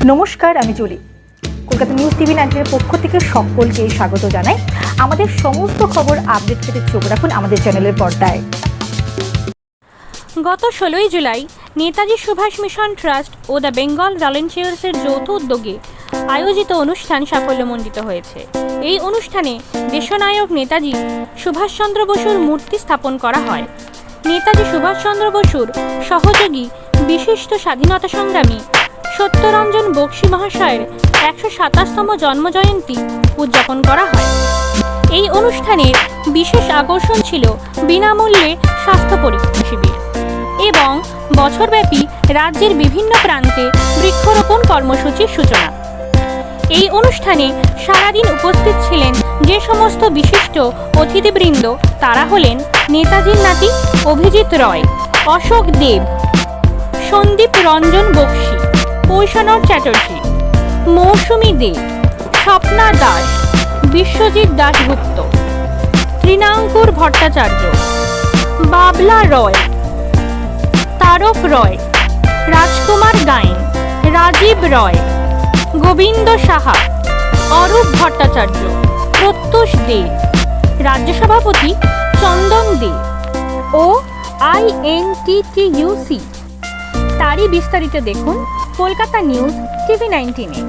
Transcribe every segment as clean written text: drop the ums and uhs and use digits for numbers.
নমস্কার, আমি Julie. Kolkata news TV 19 এর পক্ষ থেকে সকলকে স্বাগত জানাই। আমাদের সমস্ত খবর আপডেট পেতে চোখ রাখুন আমাদের চ্যানেলের পর্দায়। গত 16 July Netaji Subhash mission trust ও দ্য বেঙ্গল ভলেন্টিয়ার্সের যৌথ উদ্যোগে আয়োজিত অনুষ্ঠান সাফল্যমণ্ডিত হয়েছে। এই অনুষ্ঠানে দেশনায়ক নেতাজি সুভাষচন্দ্র বসুর মূর্তি স্থাপন করা হয়। নেতাজি সুভাষচন্দ্র বসুর সহযোগী বিশিষ্ট স্বাধীনতা সংগ্রামী সত্যরঞ্জন বক্সী মহাশয়ের 127তম জন্মজয়ন্তী উদযাপন করা হয়। এই অনুষ্ঠানের বিশেষ আকর্ষণ ছিল বিনামূল্যে স্বাস্থ্য পরীক্ষা শিবির এবং বছরব্যাপী রাজ্যের বিভিন্ন প্রান্তে বৃক্ষরোপণ কর্মসূচির সূচনা। এই অনুষ্ঠানে সারাদিন উপস্থিত ছিলেন যে সমস্ত বিশিষ্ট অতিথিবৃন্দ তারা হলেন নেতাজির নাতি অভিজিৎ রয়, অশোক দেব, সন্দীপ রঞ্জন বক্সী, পৈশানর চ্যাটার্জি, মৌসুমী দে, স্বপ্না দাস, বিশ্বজিৎ দাশগুপ্ত, তৃণাঙ্কুর ভট্টাচার্য, বাবলা রয়, তারক রয়, রাজকুমার গায়েন, রাজীব রয়, গোবিন্দ সাহা, অরূপ ভট্টাচার্য, প্রত্যুষ দে, রাজ্য সভাপতি চন্দন দে ও INTTUC। তারই বিস্তারিত দেখুন কলকাতা নিউজ টিভি 19-এ।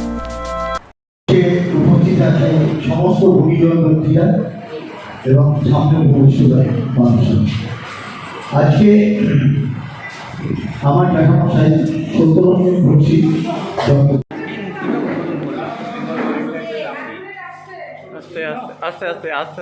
উপস্থিত আছেন সমস্ত ভূমিজন ব্যক্তিরা এবং সামনের ভবিষ্যতের মানুষ। আজকে আমার জ্যাঠামশাই সত্যরঞ্জন বক্সী আস্তে আস্তে আস্তে আস্তে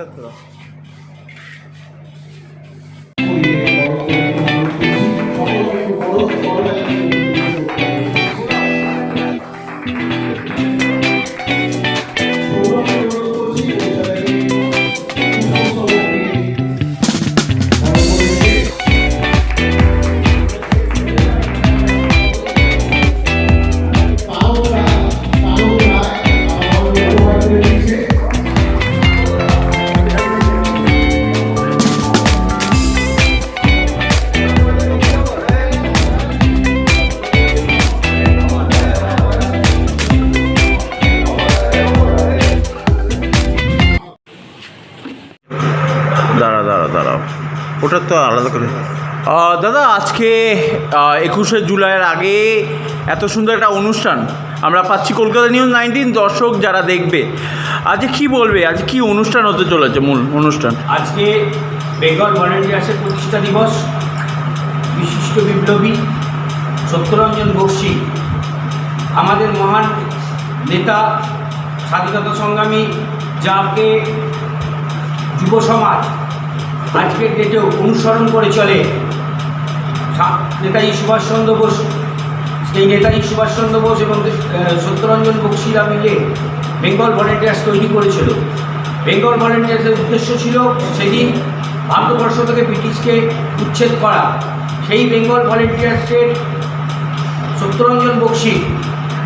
দাঁড়াও, ওটা তো আলাদা করে। দাদা, আজকে 21শে জুলাইয়ের আগে এত সুন্দর একটা অনুষ্ঠান আমরা পাচ্ছি কলকাতা নিউজ 19 দর্শক যারা দেখবে, আজকে কি বলবে? আজকে কি অনুষ্ঠান হতে চলেছে? মূল অনুষ্ঠান আজকে বেঙ্গল ভলেন্টিয়ার্সের প্রতিষ্ঠা দিবস। বিশিষ্ট বিপ্লবী সত্যরঞ্জন বক্সী, আমাদের মহান নেতা, স্বাধীনতা সংগ্রামী, যাকে যুব সমাজ আজকের ডেটেও অনুসরণ করে চলে, নেতাজি সুভাষচন্দ্র বোস। সেই নেতাজি সুভাষচন্দ্র বোস এবং সত্যরঞ্জন বক্সীরা মিলে বেঙ্গল ভলেন্টিয়ার্স তৈরি করেছিল। বেঙ্গল ভলেন্টিয়ার্সের উদ্দেশ্য ছিল সেদিন ভারতবর্ষ থেকে ব্রিটিশকে উচ্ছেদ করা। সেই বেঙ্গল ভলেন্টিয়ার্সের সত্যরঞ্জন বক্সী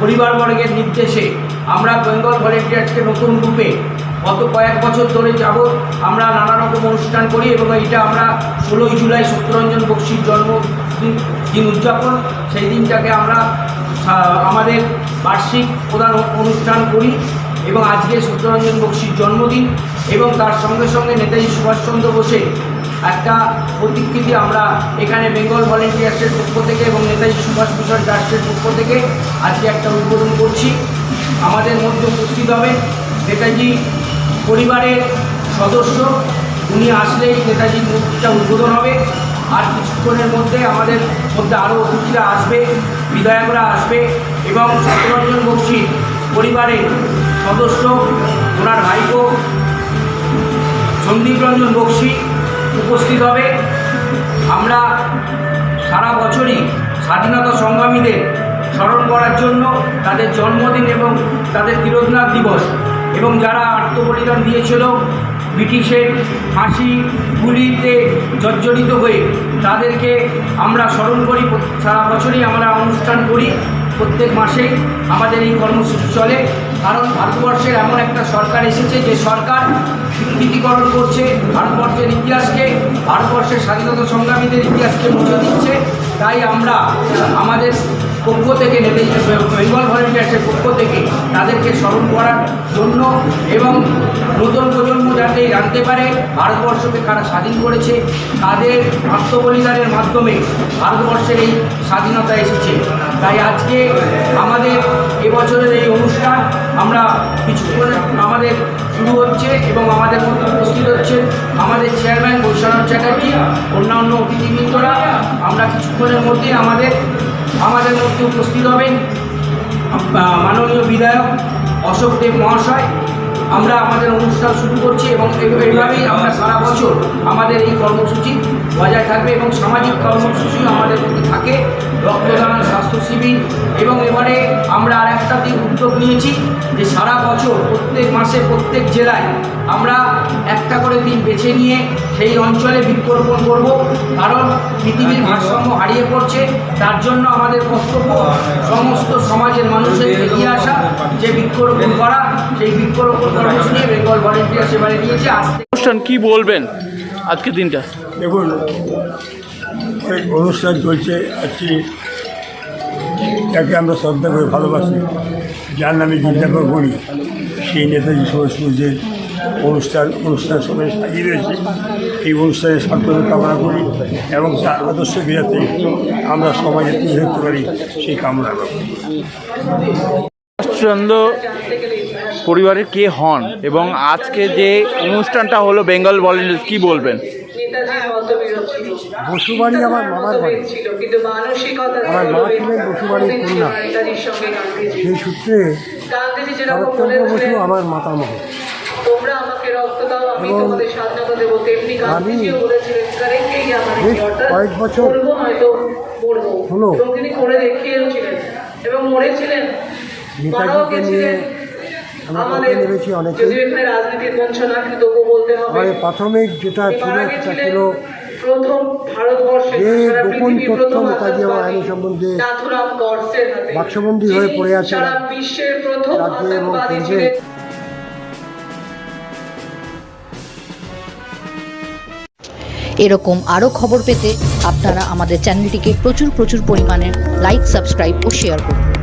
পরিবারবর্গের নির্দেশে আমরা বেঙ্গল ভলেন্টিয়ার্সকে নতুন রূপে গত কয়েক বছর ধরে যাবৎ আমরা নানা রকম অনুষ্ঠান করি এবং এটা আমরা 16 জুলাই সত্যরঞ্জন বক্সীর জন্মদিন উদযাপন। সেই দিনটাকে আমরা আমাদের বার্ষিক প্রধান অনুষ্ঠান করি এবং আজকে সত্যরঞ্জন বক্সীর জন্মদিন এবং তার সঙ্গে সঙ্গে নেতাজি সুভাষচন্দ্র বোসের একটা প্রতিকৃতি আমরা এখানে বেঙ্গল ভলেন্টিয়ার্সের পক্ষ থেকে এবং নেতাজি সুভাষ মিশন ট্রাস্টের পক্ষ থেকে আজকে একটা উদ্বোধন করছি। আমাদের মধ্যে উপস্থিত হবে নেতাজি পরিবারের সদস্য, উনি আসলেই নেতাজির মূর্তিটা উদ্বোধন হবে। আর কিছুক্ষণের মধ্যে আমাদের মধ্যে আরও অতিথিরা আসবে, বিধায়করা আসবে এবং সত্যরঞ্জন বক্সী পরিবারের সদস্য ওনার ভাইপো সন্দীপ রঞ্জন বক্সী উপস্থিত হবে। আমরা সারা বছরই স্বাধীনতা সংগ্রামীদের স্মরণ করার জন্য তাদের জন্মদিন এবং তাদের তিরোধান দিবস এবং যারা আত্মবলিদান দিয়েছিল ব্রিটিশের ফাঁসি গুলিতে জর্জরিত হয়ে, তাদেরকে আমরা স্মরণ করি। সারা বছরই আমরা অনুষ্ঠান করি, প্রত্যেক মাসেই আমাদের এই কর্মসূচি চলে। কারণ ভারতবর্ষের এমন একটা সরকার এসেছে যে সরকার বিকৃতিকরণ করছে ভারতবর্ষের ইতিহাসকে, ভারতবর্ষের স্বাধীনতা সংগ্রামীদের ইতিহাসকে মুছে দিচ্ছে। তাই আমরা আমাদের পক্ষ থেকে বেঙ্গল ভলেন্টিয়ার্সের পক্ষ থেকে তাদেরকে স্মরণ করার জন্য এবং নতুন প্রজন্ম যাতে জানতে পারে ভারতবর্ষকে কারা স্বাধীন করেছে, তাদের আত্মবলিদানের মাধ্যমে ভারতবর্ষের এই স্বাধীনতা এসেছে। তাই আজকে আমাদের এবছরের এই অনুষ্ঠান আমরা কিছুক্ষণে আমাদের শুরু হচ্ছে এবং আমাদের মধ্যে উপস্থিত হচ্ছে আমাদের চেয়ারম্যান বৈশ্বনাথ চ্যাটার্জি, অন্যান্য অতিথিবৃন্দরা। আমরা কিছুক্ষণের মধ্যে আমাদের মধ্যে উপস্থিত হবেন মাননীয় বিধায়ক অশোক দেব মহাশয়। আমরা আমাদের অনুষ্ঠান শুরু করছি এবং এইভাবেই আমরা সারা বছর আমাদের এই কর্মসূচি বজায় থাকবে এবং সামাজিক কর্মসূচিও আমাদের মধ্যে থাকে, রক্তদান, স্বাস্থ্য শিবির। এবং এবারে আমরা আর একটা দিন উদ্যোগ নিয়েছি যে সারা বছর প্রত্যেক মাসে প্রত্যেক জেলায় আমরা একটা করে দিন বেছে নিয়ে সেই অঞ্চলে বৃক্ষরোপণ করব, কারণ পৃথিবীর ভারসাম্য হারিয়ে পড়ছে। তার জন্য আমাদের কর্তব্য সমস্ত সমাজের মানুষের এগিয়ে আসা, যে বৃক্ষরোপণ করা, সেই বৃক্ষরোপণ কর্মসূচি নিয়ে বেঙ্গল ভলেন্টিয়ার্স এবারে নিয়েছে। অনুষ্ঠান কি বলবেন আজকের দিনটা? দেখুন, এই অনুষ্ঠান চলছে আজকে, যাকে আমরা শ্রদ্ধা করে ভালোবাসি, যার নামে জিজ্ঞাসা করি, সেই নেতাজি সুভাষ বোসের অনুষ্ঠান সময় সাজিয়ে রয়েছে। এই অনুষ্ঠানের সার্থকতা কামনা করি এবং তার আদর্শকে যাতে আমরা সমাজে তুলে ধরতে পারি সেই কামনা করি। চন্দ্র পরিবারের কে হন এবং আজকে যে অনুষ্ঠানটা হলো বেঙ্গল ভলেন্টিয়ার্স, কি বলবেন? বসুবাড়ি আমার মামার বাড়ি। আমার মা ছিলেন বসুবাড়ির কন্যা, সেই সূত্রে শরৎচন্দ্র বসু আমার মাতামহ। এবং আমি বেশ কয়েক বছর হলো নেতাজিকে নিয়ে আমরা পথে নেমেছি অনেকে। আমাদের প্রাথমিক যেটা ছিল সেটা ছিল যে গোপন তথ্য নেতাজি আমার আইনি সম্বন্ধে বাক্সবন্দী হয়ে পড়ে আছে রাজ্যে এবং কেন্দ্রে। এরকম আরও খবর পেতে আপনারা আমাদের চ্যানেলটিকে প্রচুর পরিমাণে লাইক, সাবস্ক্রাইব ও শেয়ার করুন।